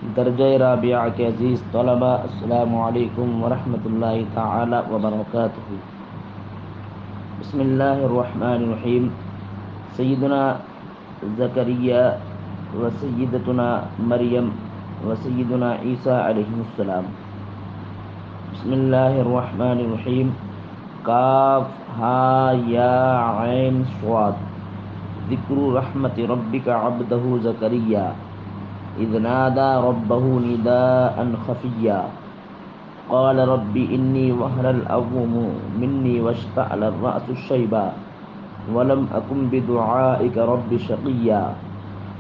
درجہ رابعہ کے عزیز طلباء، السلام علیکم ورحمۃ اللہ تعالی وبرکاتہ۔ بسم اللہ الرحمن الرحیم۔ سیدنا زکریا و سیدتنا مریم و سیدنا عیسیٰ علیہ السلام۔ بسم اللہ الرحمن الرحیم۔ کاف ہا یا عین صاد، ذکر رحمت ربک عبدہ زکریا اذ نادى ربه نداء خفيا قال رب إني وهن العظم مني واشتعل الرأس شيبا ولم أكن بدعائك رب شقيا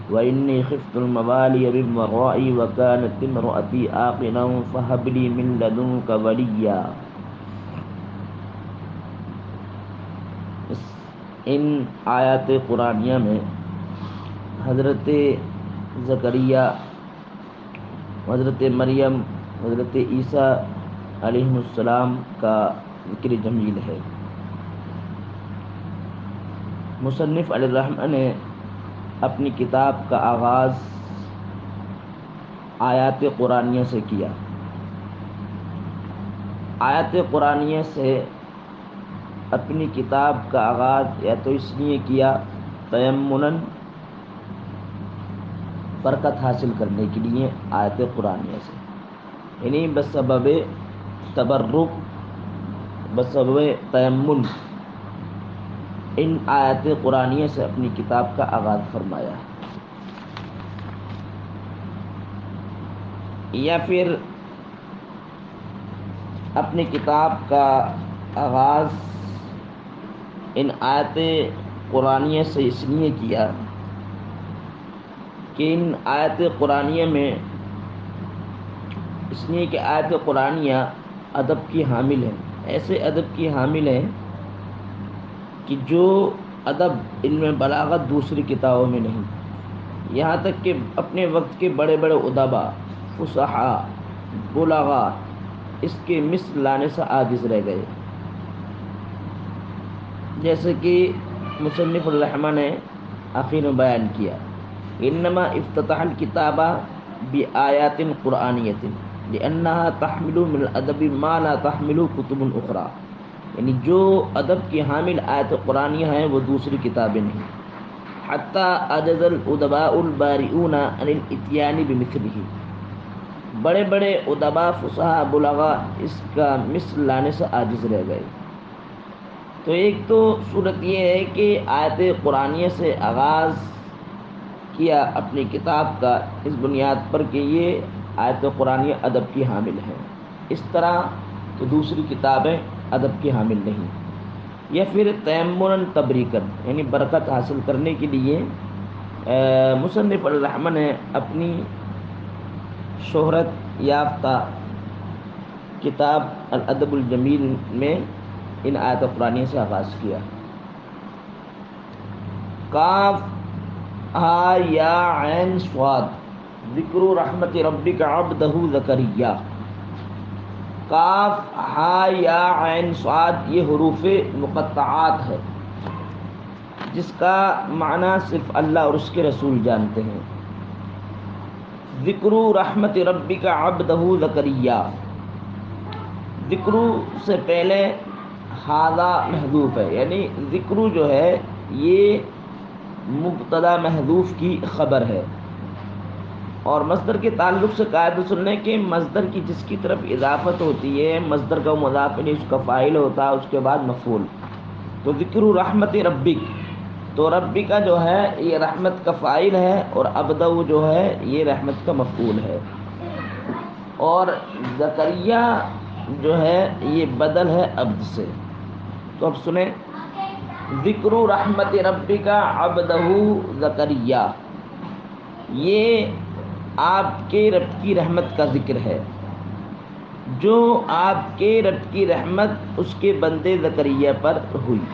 وإني خفت الموالي من ورائي وكانت امرأتي عاقرا فهب لي من لدنك وليا۔ ان آیات قرآنیہ میں حضرت زکریا، حضرت مریم، حضرت عیسیٰ علیہ السلام کا ذکر جمیل ہے۔ مصنف علیہ الرحمہ نے اپنی کتاب کا آغاز آیات قرآنیہ سے کیا۔ آیات قرآنیہ سے اپنی کتاب کا آغاز یا تو اس لیے کیا تیمناً، برکت حاصل کرنے کے لیے آیت قرآنیہ سے، یعنی بسبب تبرک، بسبب تیمن ان آیت قرآنیہ سے اپنی کتاب کا آغاز فرمایا، یا پھر اپنی کتاب کا آغاز ان آیت قرآنیہ سے اس لیے کیا کہ ان آیت قرآنیہ میں، اس لیے کہ آیت قرآنیہ ادب کی حامل ہیں، ایسے ادب کی حامل ہیں کہ جو ادب علم بلاغت دوسری کتابوں میں نہیں، یہاں تک کہ اپنے وقت کے بڑے بڑے ادبا، فصحاء، بلغاء اس کے مثل لانے سے عاجز رہ گئے، جیسے کہ مصنف الرحمہ نے آخر میں بیان کیا، انما افتتح الکتاب بآیات قرآنیۃ لأنها تحمل من الادب ما لا تحمل کتب اخرى، یعنی جو ادب کی حامل آیت قرآنیہ ہیں وہ دوسری کتابیں نہیں، حتی عجز الادباء البارئون عن الاتیان بمثلہ، بڑے بڑے ادباء، فصحاء، بلغاء اس کا مثل لانے سے عاجز رہ گئے۔ تو ایک تو صورت یہ ہے کہ آیت قرآنیہ سے آغاز کیا اپنی کتاب کا اس بنیاد پر کہ یہ آیت قرآنیہ ادب کی حامل ہے، اس طرح کہ دوسری کتابیں ادب کی حامل نہیں، یا پھر تیمناً تبریکاً، یعنی برکت حاصل کرنے کے لیے مصنف الرحمہ نے اپنی شہرت یافتہ کتاب الادب الجمیل میں ان آیت قرآنیہ سے آغاز کیا۔ کاف ہا یا عین صاد، ذکر رحمت ربک عبدہ زکریا۔ کاف ہا یا عین صاد یہ حروف مقطعات ہے، جس کا معنی صرف اللہ اور اس کے رسول جانتے ہیں۔ ذکر رحمت ربک عبدہ زکریا، ذکر سے پہلے ہذا محذوف ہے، یعنی ذکر جو ہے یہ مبتدا محذوف کی خبر ہے، اور مصدر کے تعلق سے قاعدہ سننے کہ مصدر کی جس کی طرف اضافت ہوتی ہے، مصدر کا مضاف الیہ اس کا فاعل ہوتا ہے، اس کے بعد مفعول، تو ذکر رحمت ربک، تو ربی کا جو ہے یہ رحمت کا فاعل ہے، اور عبدہ جو ہے یہ رحمت کا مفعول ہے، اور زکریا جو ہے یہ بدل ہے عبد سے۔ تو اب سنیں، ذکر رحمت ربک عبدہ زکریا، یہ آپ کے رب کی رحمت کا ذکر ہے، جو آپ کے رب کی رحمت اس کے بندے زکریا پر ہوئی،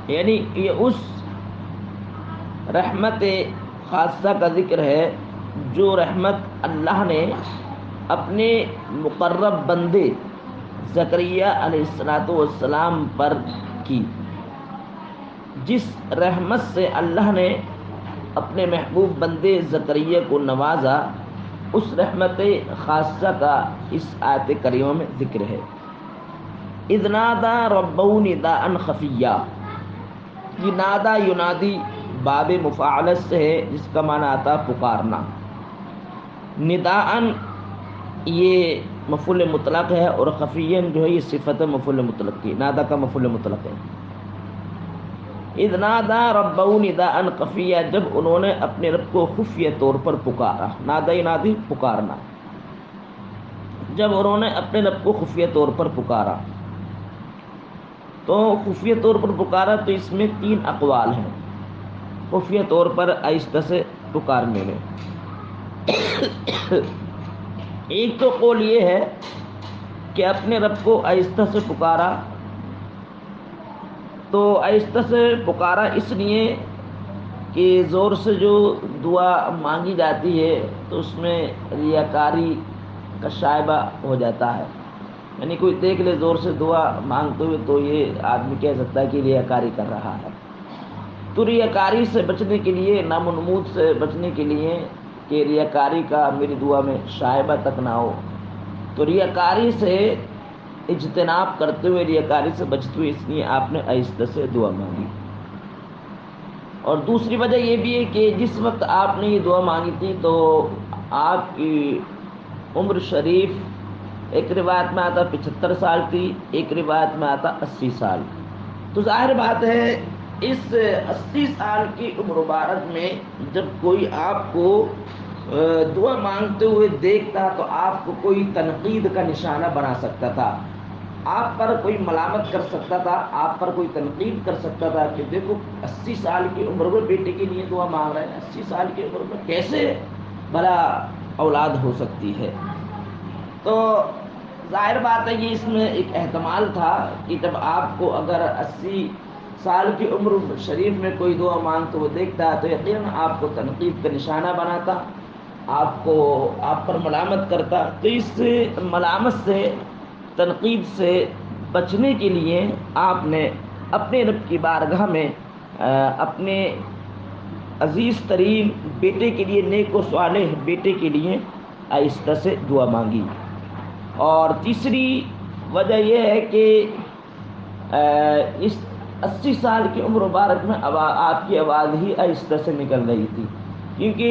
یعنی یہ اس رحمت خاصہ کا ذکر ہے جو رحمت اللہ نے اپنے مقرب بندے زکریا علیہ السلام پر کی، جس رحمت سے اللہ نے اپنے محبوب بندے زکریا کو نوازا، اس رحمت خاصہ کا اس آیت کریمہ میں ذکر ہے۔ اذ نادى ربه نداء خفیا، یہ نادا ینادی باب مفاعلت سے ہے جس کا معنی آتا پکارنا۔ نداءن یہ مفعول مطلق ہے، اور خفیًا جو ہے یہ صفت مفعول مطلق کی، نادا کا مفعول مطلق ہے۔ اذ نادا ربہ نداء خفیا، جب انہوں نے اپنے رب کو خفیہ طور پر پکارا۔ نادا ینادی پکارنا، جب انہوں نے اپنے رب کو خفیہ طور پر پکارا۔ تو خفیہ طور پر پکارا تو اس میں 3 اقوال ہیں خفیہ طور پر آہستہ سے پکارنے میں۔ ایک تو قول یہ ہے کہ اپنے رب کو آہستہ سے پکارا، تو آہستہ سے پکارا اس لیے کہ زور سے جو دعا مانگی جاتی ہے تو اس میں ریاکاری کا شائبہ ہو جاتا ہے، یعنی کوئی دیکھ لے زور سے دعا مانگتے ہوئے تو یہ آدمی کہہ سکتا ہے کہ ریاکاری کر رہا ہے۔ تو ریاکاری سے بچنے کے لیے، نام و نمود سے بچنے کے لیے کہ ریاکاری کا میری دعا میں شائبہ تک نہ ہو، تو ریاکاری سے اجتناب کرتے ہوئے، ریاکاری سے بچتے ہوئے اس لیے آپ نے آہستہ سے دعا مانگی۔ اور دوسری وجہ یہ بھی ہے کہ جس وقت آپ نے یہ دعا مانگی تھی تو آپ کی عمر شریف ایک روایت میں آتا 75 سال تھی، ایک روایت میں آتا 80 سال۔ تو ظاہر بات ہے اس 80 سال کی عمر مبارک میں جب کوئی آپ کو دعا مانگتے ہوئے دیکھتا تو آپ کو کوئی تنقید کا نشانہ بنا سکتا تھا، آپ پر کوئی ملامت کر سکتا تھا، آپ پر کوئی تنقید کر سکتا تھا کہ دیکھو 80 سال کی عمر میں بیٹے کے لیے دعا مانگ رہے ہیں، 80 سال کی عمر میں کیسے بھلا اولاد ہو سکتی ہے۔ تو ظاہر بات ہے یہ اس میں ایک احتمال تھا کہ جب آپ کو اگر 80 سال کی عمر شریف میں کوئی دعا مانگتے وہ دیکھتا تو یقیناً آپ کو تنقید کا نشانہ بناتا، آپ پر ملامت کرتا۔ تو اس ملامت سے، تنقید سے بچنے کے لیے آپ نے اپنے رب کی بارگاہ میں اپنے عزیز ترین بیٹے کے لیے، نیک و صالح بیٹے کے لیے آہستہ سے دعا مانگی۔ اور تیسری وجہ یہ ہے کہ اس 80 سال کی عمر مبارک میں آپ کی آواز ہی آہستہ سے نکل رہی تھی، کیونکہ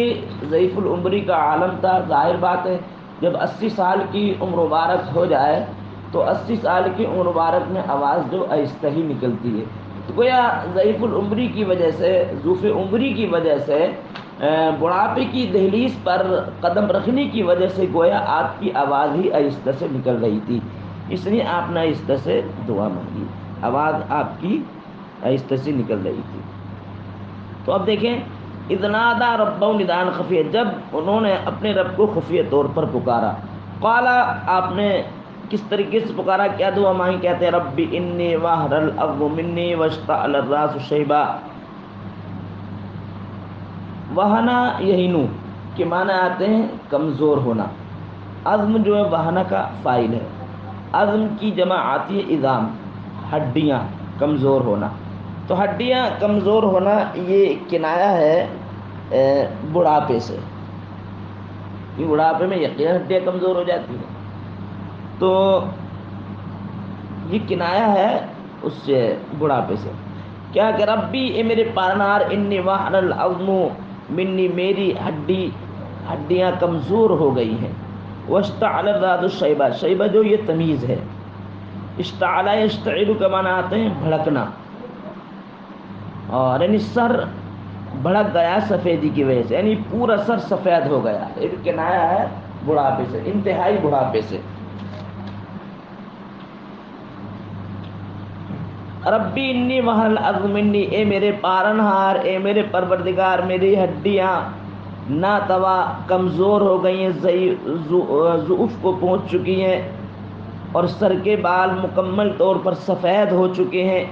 ضعیف العمری کا عالم تھا۔ ظاہر بات ہے جب 80 سال کی عمر مبارک ہو جائے تو 80 سال کی عمر مبارک میں آواز جو آہستہ ہی نکلتی ہے، تو گویا ضعیف العمری کی وجہ سے، ضعف عمری کی وجہ سے، بڑھاپے کی دہلیز پر قدم رکھنے کی وجہ سے گویا آپ کی آواز ہی آہستہ سے نکل رہی تھی، اس لیے آپ نے آہستہ سے دعا مانگی، آواز آپ کی آہستہ سے نکل رہی تھی۔ تو اب دیکھیں اذ نادى ربہ نداء خفیہ، جب انہوں نے اپنے رب کو خفیہ طور پر پکارا۔ قال، آپ نے کس طریقے سے پکارا، کیا دعا مانگی؟ کہتے ہیں رب انی وہن العظم منی واشتعل الراس شیبا۔ وہنا یہینو کے معنی آتے ہیں کمزور ہونا، عظم جو ہے وہنا کا فاعل ہے، عظم کی جمع آتی ہے عظام، ہڈیاں، کمزور ہونا۔ تو ہڈیاں کمزور ہونا یہ کنایا ہے بڑھاپے سے، یہ بڑھاپے میں یقیناً ہڈیاں کمزور ہو جاتی ہیں، تو یہ کنایا ہے اس سے، بڑھاپے سے۔ کیا کہ ربی، اے میرے پالنہار، انی وہن العظم منی، میری ہڈیاں کمزور ہو گئی ہیں، واشتعل الراس شیبا، شیبا جو یہ تمیز ہے، اشتعل یشتعل کا معنی آتے ہیں بھڑکنا، اور یعنی سر بھڑک گیا سفیدی کی وجہ سے، یعنی پورا سر سفید ہو گیا، ایک کنایا ہے بڑھاپے سے، انتہائی بڑھاپے سے۔ ربی انی وہن العظم منی، اے میرے پالنہار، اے میرے پروردگار، میری ہڈیاں ناتوا کمزور ہو گئی ہیں، ضعف کو پہنچ چکی ہیں، اور سر کے بال مکمل طور پر سفید ہو چکے ہیں۔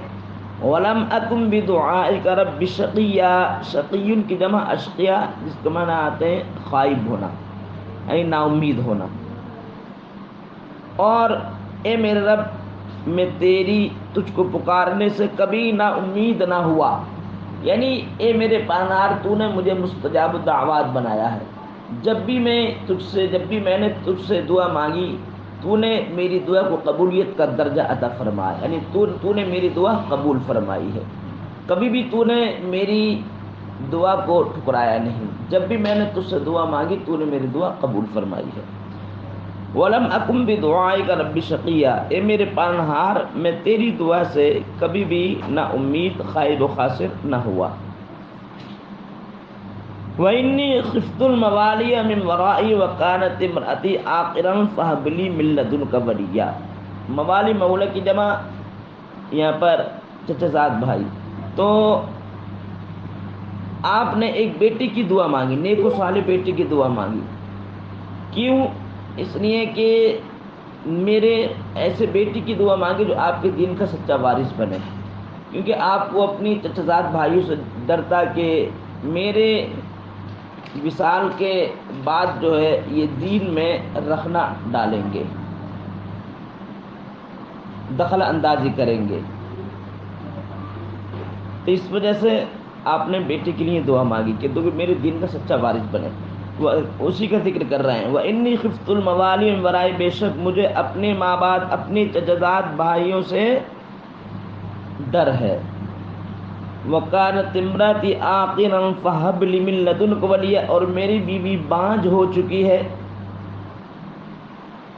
ولم اکن بدعائک رب شقیا، شقی کی جمع اشقیا، جس کے معنی آتے ہیں خائب ہونا، یعنی نا امید ہونا۔ اور اے میرے رب، میں تجھ کو پکارنے سے کبھی نا امید نہ ہوا، یعنی اے میرے پالنہار، تو نے مجھے مستجاب الدعوات بنایا ہے، جب بھی میں نے تجھ سے دعا مانگی تو نے میری دعا کو قبولیت کا درجہ عطا فرمایا، یعنی تو نے میری دعا قبول فرمائی ہے، کبھی بھی تو نے میری دعا کو ٹھکرایا نہیں، جب بھی میں نے تجھ سے دعا مانگی تو نے میری دعا قبول فرمائی ہے۔ وَلَمْ أَكُنْ بِدُعَائِكَ رَبِّ شَقِيًّا، اے میرے پالنہار میں تیری دعا سے کبھی بھی نا امید، خائب و خاسر نہ ہوا۔ وَإِنِّي خِفْتُ الْمَوَالِيَ مِنْ وَرَائِي وَكَانَتِ امْرَأَتِي عَاقِرًا فَهَبْ لِي مِن لَّدُنْكَ وَلِيًّا۔ موالی مولا کی جمع یہاں پر چچا زاد بھائی، تو آپ نے ایک بیٹی کی دعا مانگی، نیک و صالح بیٹی کی دعا مانگی، کیوں؟ اس لیے کہ میرے ایسے بیٹی کی دعا مانگی جو آپ کے دین کا سچا وارث بنے، کیونکہ آپ کو اپنی چچا زاد بھائیوں سے ڈرتا کہ میرے وصال کے بعد جو ہے یہ دین میں رخنا ڈالیں گے، دخل اندازی کریں گے، تو اس وجہ سے آپ نے بیٹے کے لیے دعا مانگی کہ میرے دین کا سچا وارث بنے۔ وہ اسی کا ذکر کر رہے ہیں، وَإِنِّي خِفْتُ الْمَوَالِيَ مِن وَرَائِي، بے شک مجھے اپنے ماں باپ، اپنی چچزاد بھائیوں سے ڈر ہے۔ وَكَانَتِ امْرَأَتِي عَاقِرًا فَهَبْ لِي مِن لَّدُنْكَ وَلِيًّا، اور میری بیوی بانجھ ہو چکی ہے،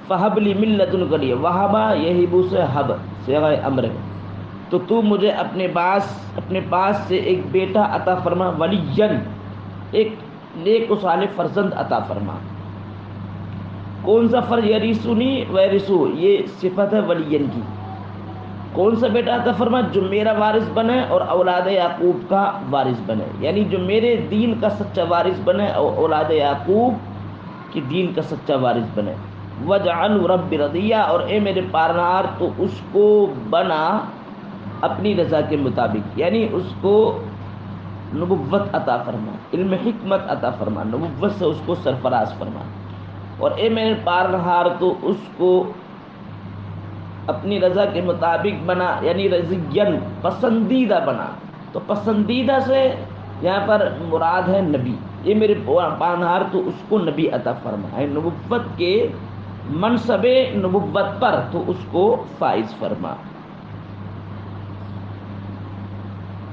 فَهَبْ لِي مِن لَّدُنْكَ وَلِيًّا، وَهَبَ یہب سے حب صیغہ امر ہے، تو مجھے اپنے پاس سے ایک بیٹا عطا فرما، ولیًّا ایک نیک و صالح فرزند عطا فرما۔ کون سا فرز؟ یریثنی ویرثو، یہ صفت ہے ولیًّا کی۔ کون سا بیٹا عطا فرما؟ جو میرا وارث بنے اور اولاد یعقوب کا وارث بنے، یعنی جو میرے دین کا سچا وارث بنے اور اولاد یعقوب کی دین کا سچا وارث بنے۔ وَاجْعَلْهُ رَبِّ رَضِيًّا، اور اے میرے پالنہار تو اس کو بنا اپنی رضا کے مطابق، یعنی اس کو نبوت عطا فرما، علم حکمت عطا فرما، نبوت سے اس کو سرفراز فرما، اور اے میرے پالنہار تو اس کو اپنی رضا کے مطابق بنا، یعنی رضیًّا پسندیدہ بنا، تو پسندیدہ سے یہاں پر مراد ہے نبی، یہ میرے پالنہار تو اس کو نبی عطا فرما، ہے نبوت کے منصب نبوت پر تو اس کو فائز فرما۔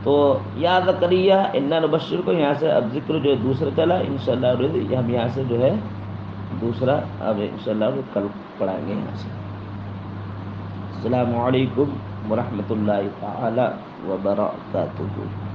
تو یا زکریا انا نبشر کو یہاں سے اب ذکر جو ہے دوسرا چلا، انشاءاللہ ہم یہاں سے جو ہے دوسرا اب انشاءاللہ کل پڑھائیں گے یہاں سے۔ السلام علیکم ورحمۃ اللہ تعالی وبرکاتہ۔